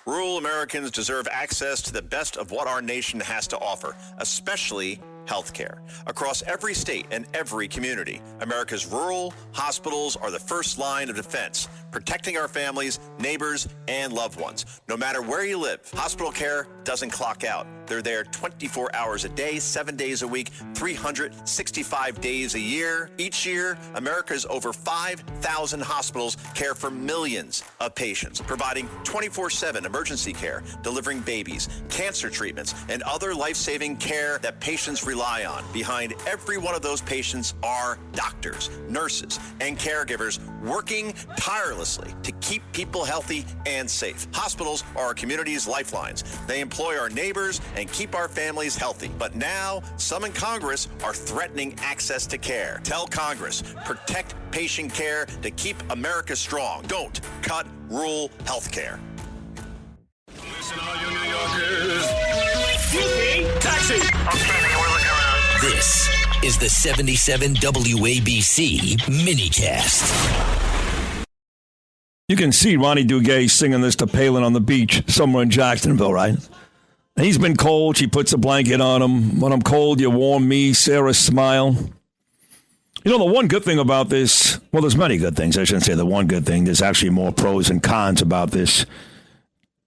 Rural Americans deserve access to the best of what our nation has to offer, especially health care. Across every state and every community, America's rural hospitals are the first line of defense, protecting our families, neighbors, and loved ones. No matter where you live, hospital care doesn't clock out. They're there 24 hours a day, 7 days a week, 365 days a year. Each year, America's over 5,000 hospitals care for millions of patients, providing 24/7 emergency care, delivering babies, cancer treatments, and other life-saving care that patients rely on. Behind every one of those patients are doctors, nurses, and caregivers working tirelessly to keep people healthy and safe. Hospitals are our community's lifelines. They employ our neighbors and keep our families healthy. But now, some in Congress are threatening access to care. Tell Congress, protect patient care to keep America strong. Don't cut rural health care. Listen, all you New Yorkers. Taxi! Okay, we're looking around. This is the 77 WABC minicast. You can see Ronnie Duguay singing this to Palin on the beach somewhere in Jacksonville, right? He's been cold. She puts a blanket on him. When I'm cold, you warm me. Sarah smile. You know, the one good thing about this, well, there's many good things. I shouldn't say the one good thing. There's actually more pros and cons about this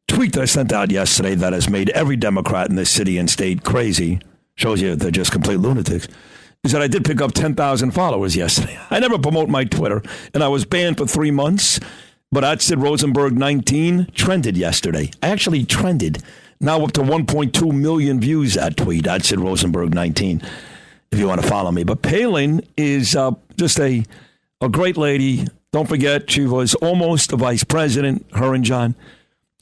tweet that I sent out yesterday that has made every Democrat in this city and state crazy. Shows you they're just complete lunatics. Is that I did pick up 10,000 followers yesterday. I never promote my Twitter, and I was banned for 3 months. But at Sid Rosenberg 19 trended yesterday. I actually trended. Now up to 1.2 million views, that tweet at Sid Rosenberg 19, if you want to follow me. But Palin is just a great lady. Don't forget, she was almost a vice president, her and John.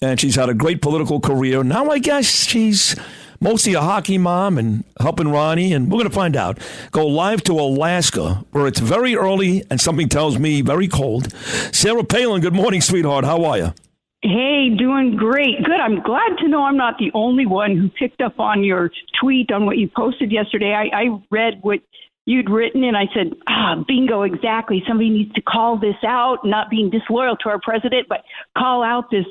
And she's had a great political career. Now I guess she's mostly a hockey mom and helping Ronnie. And we're going to find out. Go live to Alaska, where it's very early and something tells me very cold. Sarah Palin, good morning, sweetheart. How are you? Hey, doing great. Good. I'm glad to know I'm not the only one who picked up on your tweet on what you posted yesterday. I read what you'd written, and I said, bingo, exactly. Somebody needs to call this out, not being disloyal to our president, but call out this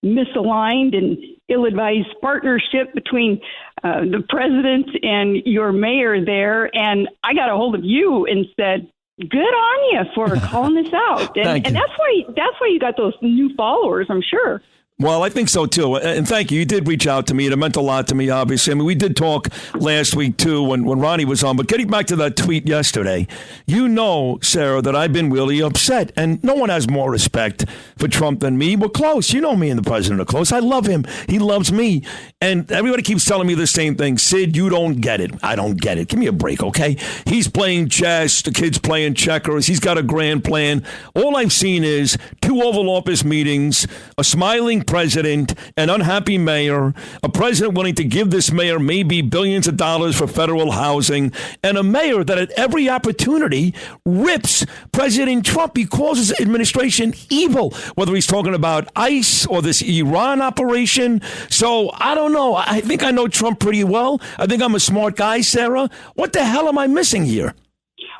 misaligned and ill-advised partnership between the president and your mayor there. And I got a hold of you and said, good on you for calling this out. And that's why you got those new followers, I'm sure. Well, I think so, too. And thank you. You did reach out to me. It meant a lot to me, obviously. I mean, we did talk last week, too, when Ronnie was on. But getting back to that tweet yesterday, you know, Sarah, that I've been really upset. And no one has more respect for Trump than me. We're close. You know me and the president are close. I love him. He loves me. And everybody keeps telling me the same thing. Sid, you don't get it. I don't get it. Give me a break, okay? He's playing chess. The kid's playing checkers. He's got a grand plan. All I've seen is 2 Oval Office meetings, a smiling president, an unhappy mayor, a president willing to give this mayor maybe billions of dollars for federal housing, and a mayor that at every opportunity rips President Trump. He calls his administration evil, whether he's talking about ICE or this Iran operation. So I don't know. I think I know Trump pretty well. I think I'm a smart guy, Sarah. What the hell am I missing here?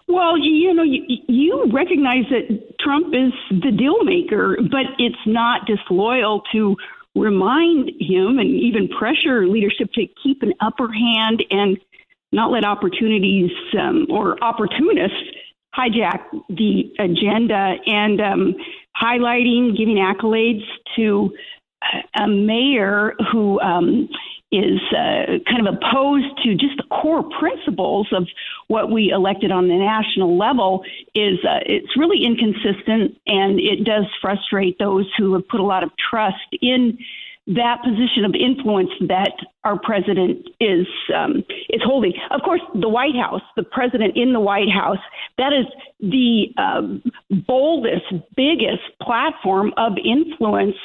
Well, you know, you recognize that Trump is the deal maker, but it's not disloyal to remind him and even pressure leadership to keep an upper hand and not let opportunities or opportunists hijack the agenda, and highlighting, giving accolades to a mayor who is kind of opposed to just the core principles of what we elected on the national level is it's really inconsistent, and it does frustrate those who have put a lot of trust in that position of influence that our president is holding. Of course, the White House, the president in the White House, that is the boldest, biggest platform of influence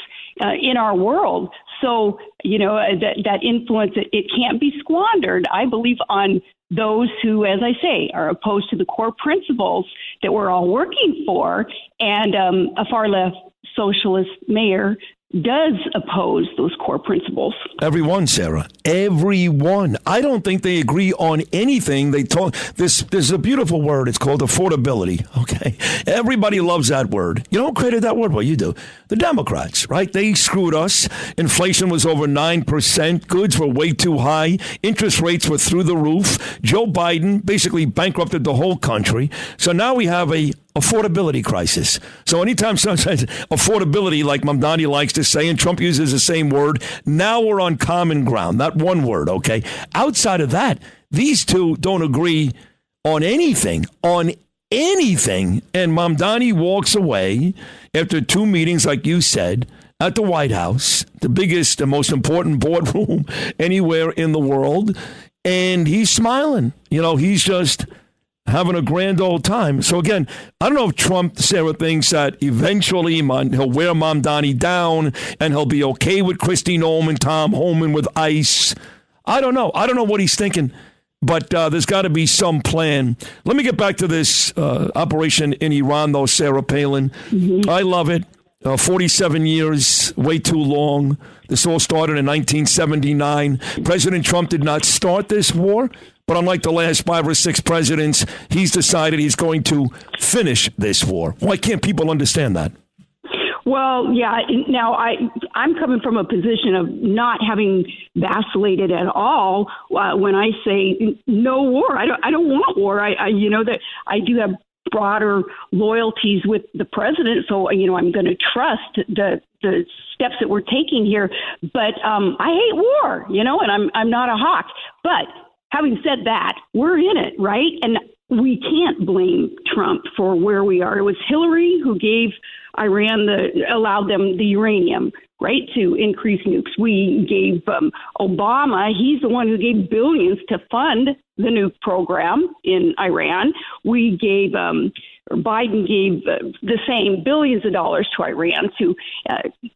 in our world. So, you know, that influence, it can't be squandered, I believe, on those who, as I say, are opposed to the core principles that we're all working for. And a far left socialist mayor does oppose those core principles. Everyone, Sarah. Everyone. I don't think they agree on anything. They talk. There's a beautiful word. It's called affordability. Okay. Everybody loves that word. You know who created that word? Well, you do. The Democrats, right? They screwed us. Inflation was over 9%. Goods were way too high. Interest rates were through the roof. Joe Biden basically bankrupted the whole country. So now we have a affordability crisis. So anytime someone says affordability, like Mamdani likes to say, and Trump uses the same word, now we're on common ground. Not one word, okay? Outside of that, these two don't agree on anything. And Mamdani walks away after 2 meetings, like you said, at the White House, the biggest and most important boardroom anywhere in the world, and he's smiling. You know, he's just having a grand old time. So again, I don't know if Trump, Sarah, thinks that eventually he'll wear Mamdani down and he'll be okay with Kristi Noem and Tom Homan with ICE. I don't know. I don't know what he's thinking, but there's got to be some plan. Let me get back to this operation in Iran, though, Sarah Palin. Mm-hmm. I love it. 47 years, way too long. This all started in 1979. President Trump did not start this war, but unlike the last 5 or 6 presidents, he's decided he's going to finish this war. Why can't people understand that? Well, yeah. Now, I'm coming from a position of not having vacillated at all when I say no war. I don't want war. I that I do have broader loyalties with the president, so I'm going to trust the steps that we're taking here. But I hate war, and I'm not a hawk. But having said that, we're in it, right? And we can't blame Trump for where we are. It was Hillary who gave Iran allowed them the uranium, right, to increase nukes. We gave Obama, he's the one who gave billions to fund the nuke program in Iran. We gave, Biden gave the same billions of dollars to Iran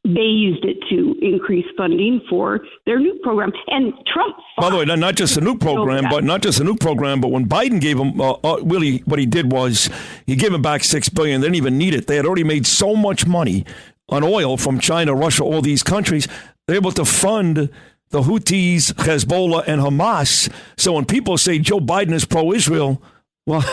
they used it to increase funding for their nuke program. And Trump, by the way, not just the nuke program, but when Biden gave him, really what he did was he gave him back $6 billion. They didn't even need it. They had already made so much money on oil from China, Russia, all these countries. They're able to fund the Houthis, Hezbollah, and Hamas. So when people say Joe Biden is pro-Israel, well,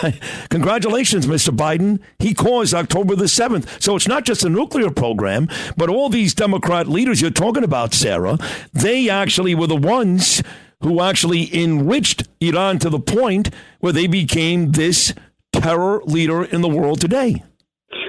congratulations, Mr. Biden. He caused October the 7th. So it's not just a nuclear program, but all these Democrat leaders you're talking about, Sarah, they actually were the ones who actually enriched Iran to the point where they became this terror leader in the world today.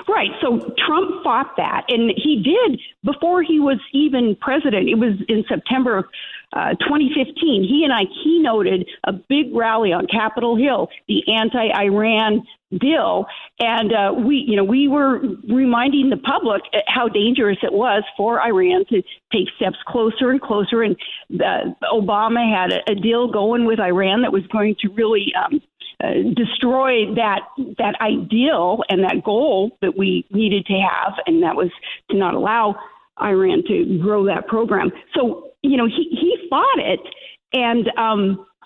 Right. So Trump fought that, and he did before he was even president. It was in September of 2015. He and I keynoted a big rally on Capitol Hill, the anti-Iran bill, and we were reminding the public how dangerous it was for Iran to take steps closer and closer. And Obama had a deal going with Iran that was going to really destroy that ideal and that goal that we needed to have, and that was to not allow Iran to grow that program. So, he fought it, and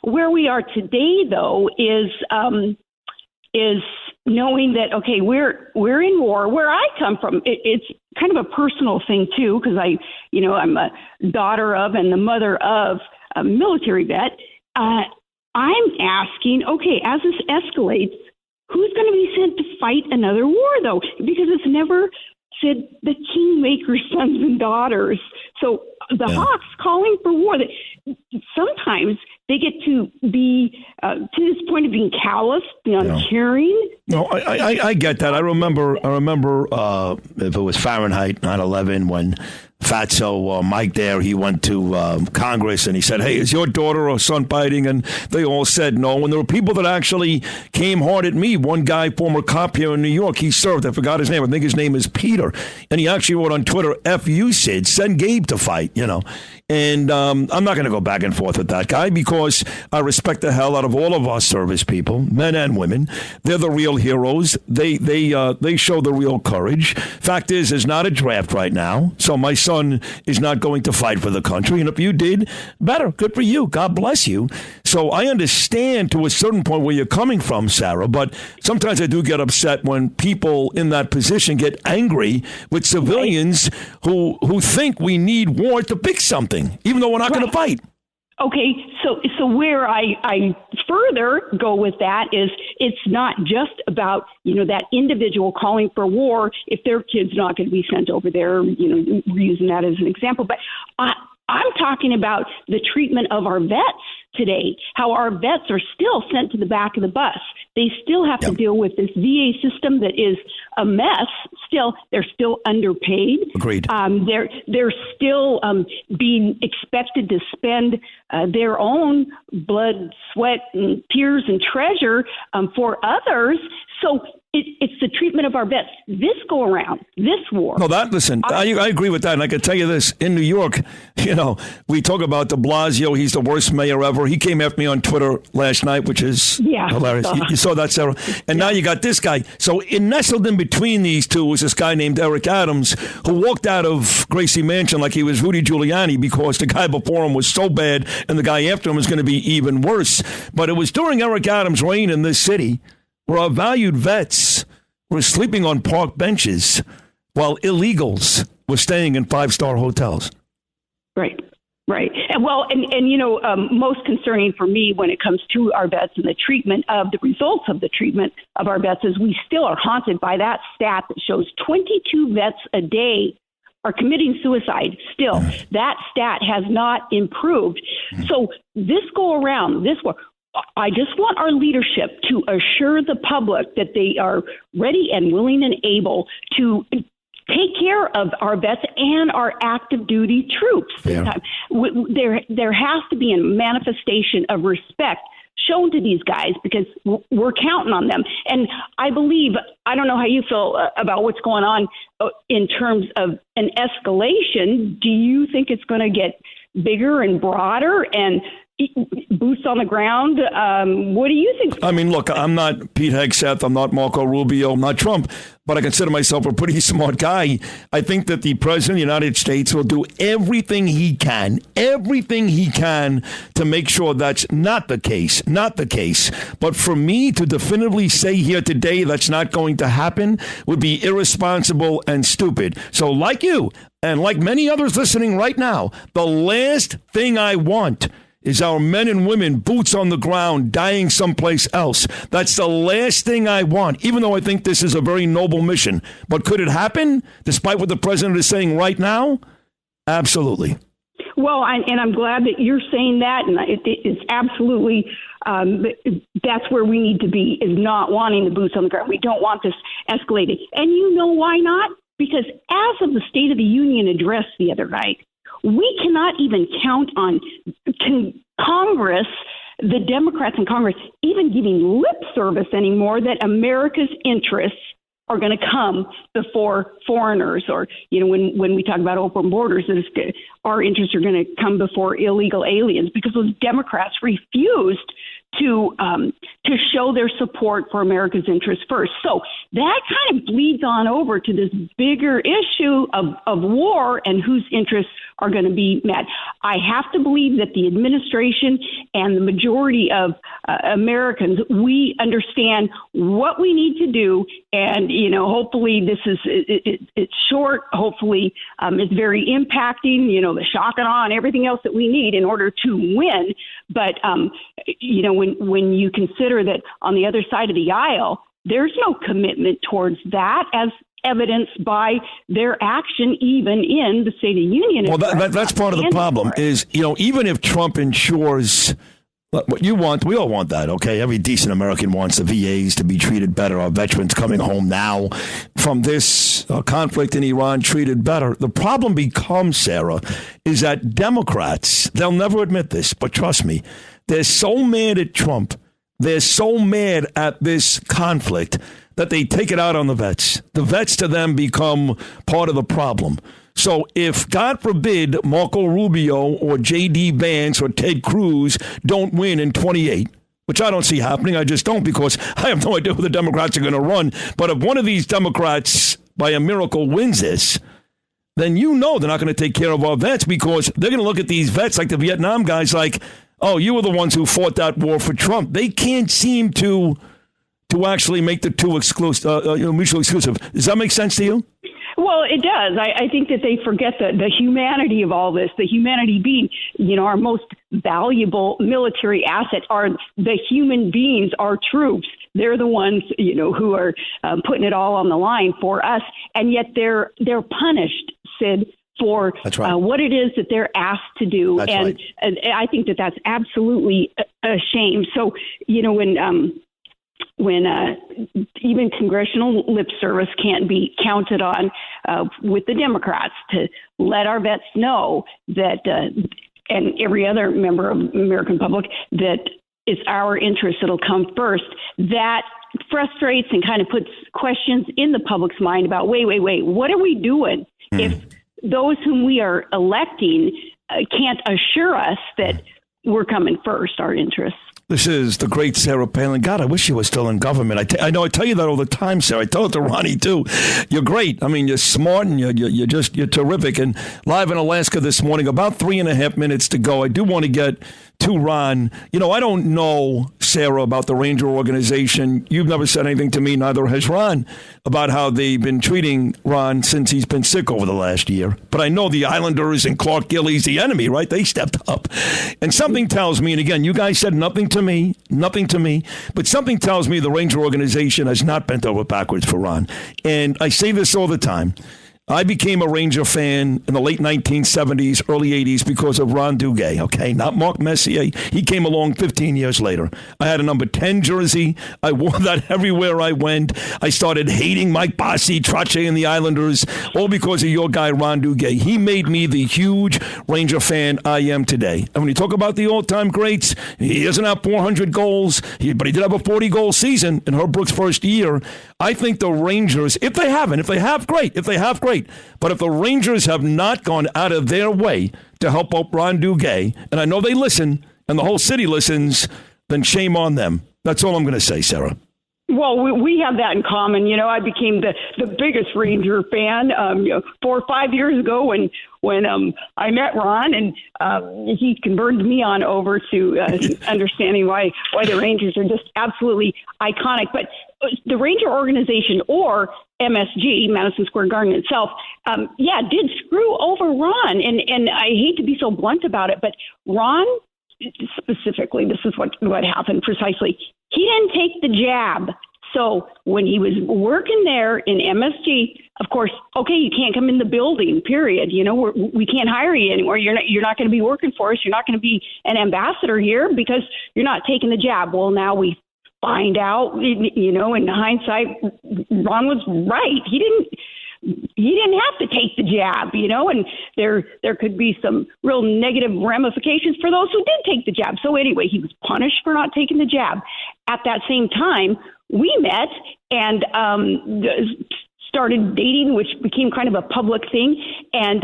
where we are today, though, is knowing that, okay, we're in war. Where I come from, it's kind of a personal thing too, because I'm a daughter of and the mother of a military vet. I'm asking, okay, as this escalates, who's going to be sent to fight another war, though? Because it's never said the kingmaker sons and daughters. So the Hawks calling for war, sometimes they get to be to this point of being callous, uncaring. No, I get that. I remember if it was Fahrenheit 9/11 when Fatso Mike there, he went to Congress and he said, hey, is your daughter or son fighting? And they all said no. And there were people that actually came hard at me. One guy, former cop here in New York, he served. I forgot his name. I think his name is Peter. And he actually wrote on Twitter, F you, Sid, send Gabe to fight, And I'm not going to go back and forth with that guy because I respect the hell out of all of our service people, men and women. They're the real heroes. They show the real courage. Fact is, there's not a draft right now. So my son is not going to fight for the country. And if you did, better. Good for you. God bless you. So So I understand to a certain point where you're coming from, Sarah, but sometimes I do get upset when people in that position get angry with civilians who think we need war to fix something, even though we're not going to fight. Okay, so where I further go with that is it's not just about, that individual calling for war if their kid's not going to be sent over there, we're using that as an example. But I'm talking about the treatment of our vets today, how our vets are still sent to the back of the bus. They still have to deal with this VA system that is a mess. They're still underpaid. Agreed. They're still being expected to spend their own blood, sweat, and tears and treasure for others. So it's the treatment of our vets. This go around, this war. No, I agree with that. And I can tell you this, in New York, we talk about de Blasio. He's the worst mayor ever. He came after me on Twitter last night, which is hilarious. You saw that, Sarah? And now you got this guy. So nestled in between these two was this guy named Eric Adams, who walked out of Gracie Mansion like he was Rudy Giuliani because the guy before him was so bad and the guy after him was going to be even worse. But it was during Eric Adams' reign in this city where our valued vets were sleeping on park benches while illegals were staying in five-star hotels. Right. And most concerning for me when it comes to our vets and the treatment of the results of the treatment of our vets is we still are haunted by that stat that shows 22 vets a day are committing suicide still. That stat has not improved. So this go around, this war, I just want our leadership to assure the public that they are ready and willing and able to take care of our vets and our active duty troops. This time. There has to be a manifestation of respect shown to these guys because we're counting on them. And I don't know how you feel about what's going on in terms of an escalation. Do you think it's going to get bigger and broader and boots on the ground? What do you think? I mean, look, I'm not Pete Hegseth. I'm not Marco Rubio. I'm not Trump. But I consider myself a pretty smart guy. I think that the president of the United States will do everything he can to make sure that's not the case. But for me to definitively say here today that's not going to happen would be irresponsible and stupid. So like you and like many others listening right now, the last thing I want is our men and women, boots on the ground, dying someplace else. That's the last thing I want, even though I think this is a very noble mission. But could it happen, despite what the president is saying right now? Absolutely. Well, and I'm glad that you're saying that, and it's absolutely, that's where we need to be, is not wanting the boots on the ground. We don't want this escalating. And you know why not? Because as of the State of the Union address the other night, we cannot even count on Congress, the Democrats in Congress, even giving lip service anymore that America's interests are going to come before foreigners, or, when we talk about open borders, our interests are going to come before illegal aliens, because those Democrats refused to show their support for America's interests first. So that kind of bleeds on over to this bigger issue of war and whose interests are going to be met. I have to believe that the administration and the majority of Americans, we understand what we need to do. And, hopefully this is, it's short. Hopefully it's very impacting, the shock and awe and everything else that we need in order to win. But, when you consider that on the other side of the aisle, there's no commitment towards that, as evidenced by their action even in the State of the Union. Well, that's part of the problem is, even if Trump ensures what you want, we all want that, okay? Every decent American wants the VAs to be treated better, our veterans coming home now from this conflict in Iran treated better. The problem becomes, Sarah, is that Democrats, they'll never admit this, but trust me, they're so mad at Trump, they're so mad at this conflict that they take it out on the vets. The vets to them become part of the problem. So if, God forbid, Marco Rubio or J.D. Vance or Ted Cruz don't win in 28, which I don't see happening, I just don't, because I have no idea who the Democrats are going to run. But if one of these Democrats, by a miracle, wins this, then they're not going to take care of our vets, because they're going to look at these vets like the Vietnam guys like, Oh, you were the ones who fought that war for Trump. They can't seem to actually make the two mutually exclusive. Does that make sense to you? Well, it does. I think that they forget the humanity of all this, the humanity being, our most valuable military asset are the human beings, our troops. They're the ones, who are putting it all on the line for us. And yet they're punished, Sid, for what it is that they're asked to do. And I think that that's absolutely a shame. So, when even congressional lip service can't be counted on with the Democrats to let our vets know that, and every other member of the American public, that it's our interest that'll come first, that frustrates and kind of puts questions in the public's mind about, wait, what are we doing if those whom we are electing can't assure us that we're coming first, our interests? This is the great Sarah Palin. God, I wish she was still in government. I know I tell you that all the time, Sarah. I tell it to Ronnie, too. You're great. I mean, you're smart and you're terrific. And live in Alaska this morning, about 3.5 minutes to go. I do want to get to Ron. I don't know, Sarah, about the Ranger organization. You've never said anything to me, neither has Ron, about how they've been treating Ron since he's been sick over the last year. But I know the Islanders and Clark Gillies, the enemy, right? They stepped up. And something tells me, and again, you guys said nothing to me, but something tells me the Ranger organization has not bent over backwards for Ron. And I say this all the time. I became a Ranger fan in the late 1970s, early 80s because of Ron Duguay, okay? Not Mark Messier. He came along 15 years later. I had a number 10 jersey. I wore that everywhere I went. I started hating Mike Bossy, Trottier, and the Islanders, all because of your guy, Ron Duguay. He made me the huge Ranger fan I am today. And when you talk about the all-time greats, he doesn't have 400 goals, but he did have a 40-goal season in Herb Brooks' first year. I think the Rangers, if they have, great. But if the Rangers have not gone out of their way to help out Ron Duguay, and I know they listen, and the whole city listens, then shame on them. That's all I'm going to say, Sarah. Well, we have that in common. I became the biggest Ranger fan 4 or 5 years ago when I met Ron, and he converted me on over to understanding why the Rangers are just absolutely iconic. But the Ranger organization, or MSG, Madison Square Garden itself, did screw over Ron. And I hate to be so blunt about it, but Ron specifically, this is what happened precisely. He didn't take the jab. So when he was working there in MSG, of course, okay, you can't come in the building, period. We can't hire you anymore. You're not going to be working for us. You're not going to be an ambassador here because you're not taking the jab. Well, now we find out, in hindsight, Ron was right. He didn't have to take the jab, and there could be some real negative ramifications for those who did take the jab. So anyway, he was punished for not taking the jab. At that same time, we met and started dating, which became kind of a public thing. And,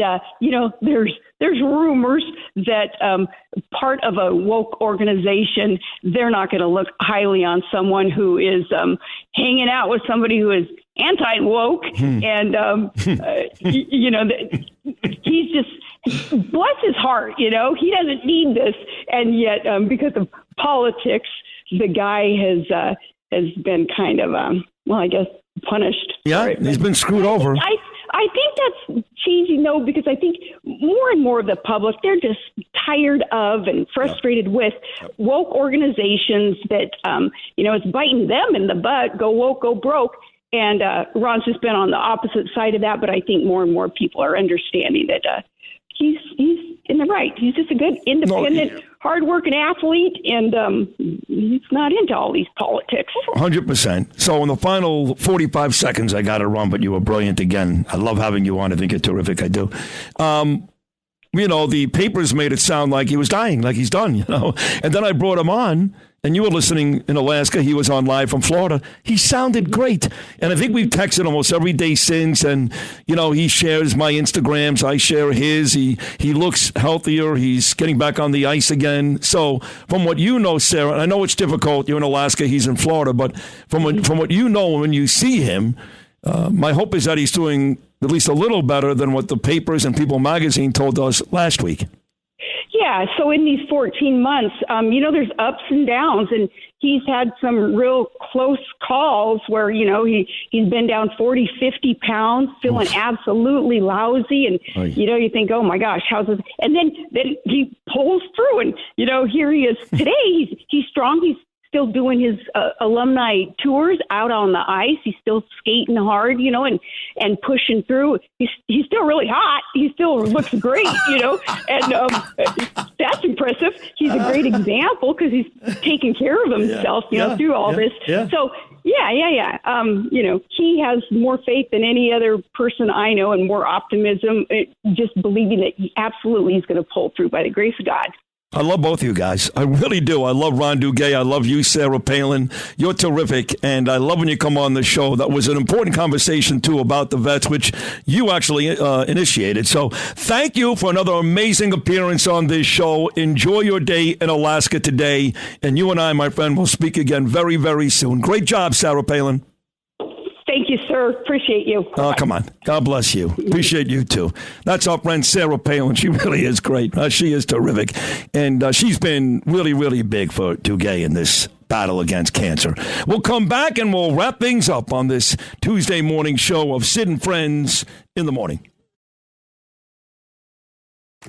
there's rumors that part of a woke organization, they're not going to look highly on someone who is hanging out with somebody who is anti-woke. And, he's just, bless his heart, he doesn't need this. And yet, because of politics, the guy has been kind of, punished. Yeah, he's been screwed over. I think that's cheesy, though, because I think more and more of the public, they're just tired of and frustrated with woke organizations that, it's biting them in the butt, go woke, go broke. And Ron's just been on the opposite side of that, but I think more and more people are understanding that he's in the right. He's just a good, independent, hard-working athlete, and he's not into all these politics. 100%. So in the final 45 seconds, I got it wrong, but you were brilliant again. I love having you on. I think you're terrific. I do. The papers made it sound like he was dying, like he's done, And then I brought him on, and you were listening in Alaska. He was on live from Florida. He sounded great. And I think we've texted almost every day since. And, he shares my Instagrams. I share his. He looks healthier. He's getting back on the ice again. So from what you know, Sarah, and I know it's difficult. You're in Alaska. He's in Florida. But from what you know when you see him, my hope is that he's doing at least a little better than what the papers and People magazine told us last week. Yeah, so in these 14 months, there's ups and downs, and he's had some real close calls where, he's been down 40, 50 pounds, feeling absolutely lousy, and, you think, oh, my gosh, how's this? And then he pulls through, and, here he is today. He's strong. He's still doing his alumni tours out on the ice. He's still skating hard, and pushing through. He's still really hot. He still looks great, and that's impressive. He's a great example because he's taking care of himself, through all this. Yeah. So, he has more faith than any other person I know and more optimism, just believing that he absolutely is going to pull through by the grace of God. I love both of you guys. I really do. I love Ron Duguay. I love you, Sarah Palin. You're terrific, and I love when you come on the show. That was an important conversation, too, about the vets, which you actually initiated. So thank you for another amazing appearance on this show. Enjoy your day in Alaska today, and you and I, my friend, will speak again very, very soon. Great job, Sarah Palin. Thank you, sir. Appreciate you. Oh, come on. God bless you. Appreciate you, too. That's our friend Sarah Palin. She really is great. She is terrific. And she's been really, really big for Duguay in this battle against cancer. We'll come back and we'll wrap things up on this Tuesday morning show of Sid and Friends in the Morning.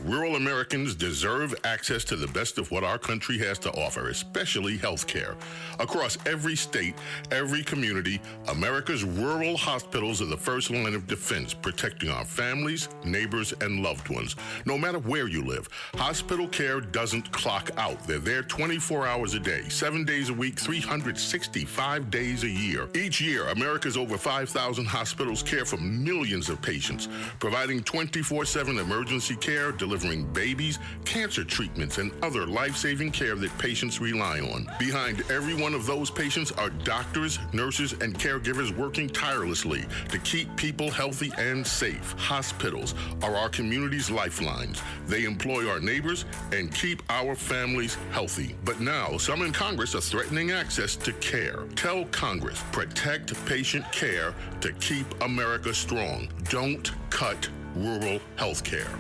Rural Americans deserve access to the best of what our country has to offer, especially health care. Across every state, every community, America's rural hospitals are the first line of defense, protecting our families, neighbors, and loved ones. No matter where you live, hospital care doesn't clock out. They're there 24 hours a day, 7 days a week, 365 days a year. Each year, America's over 5,000 hospitals care for millions of patients, providing 24/7 emergency care, delivering babies, cancer treatments, and other life-saving care that patients rely on. Behind every one of those patients are doctors, nurses, and caregivers working tirelessly to keep people healthy and safe. Hospitals are our community's lifelines. They employ our neighbors and keep our families healthy. But now, some in Congress are threatening access to care. Tell Congress, protect patient care to keep America strong. Don't cut rural health care.